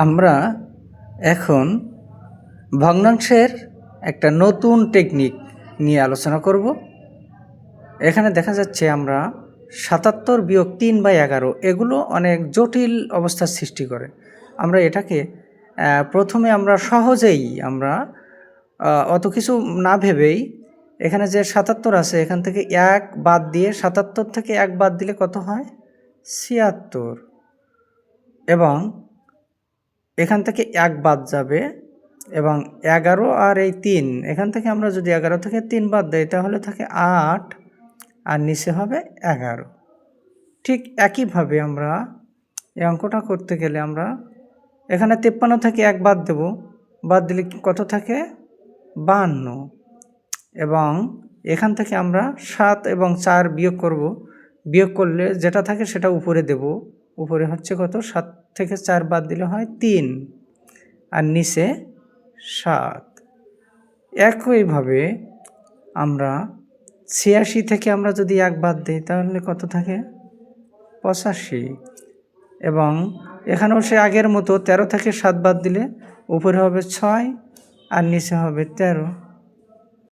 আমরা এখন ভগ্নাংশের একটা নতুন টেকনিক নিয়ে আলোচনা করব। এখানে দেখা যাচ্ছে আমরা ৭৭ বিয়োগ 3/11 এগুলো অনেক জটিল অবস্থার সৃষ্টি করে। আমরা এটাকে প্রথমে আমরা সহজেই আমরা অত কিছু না ভেবেই এখানে যে ৭৭ আছে এখান থেকে 1 বাদ দিয়ে ৭৭ থেকে 1 বাদ দিলে কত হয়? ৭৬। এবং এখান থেকে 1 বাদ যাবে এবং 11 আর এই 3 এখান থেকে আমরা যদি 11 থেকে 3 বাদ দেই তাহলে থাকে 8 আর নিচে হবে 11। ঠিক একইভাবে আমরা এই অঙ্কটা করতে গেলে আমরা এখানে 53 থেকে 1 বাদ দেব, বাদ দিলে কত থাকে? 52। এবং এখান থেকে আমরা 7 এবং 4 বিয়োগ করব, বিয়োগ করলে যেটা থাকে সেটা উপরে দেব। উপরে হচ্ছে কত? 7 থেকে 4 বাদ দিলে হয় 3 আর নিচে 7। একইভাবে আমরা 86 থেকে আমরা যদি 1 বাদ দিই তাহলে কত থাকে? 85। এবং এখানেও সে আগের মতো 13 থেকে 7 বাদ দিলে উপরে হবে 6 আর নিচে হবে 13।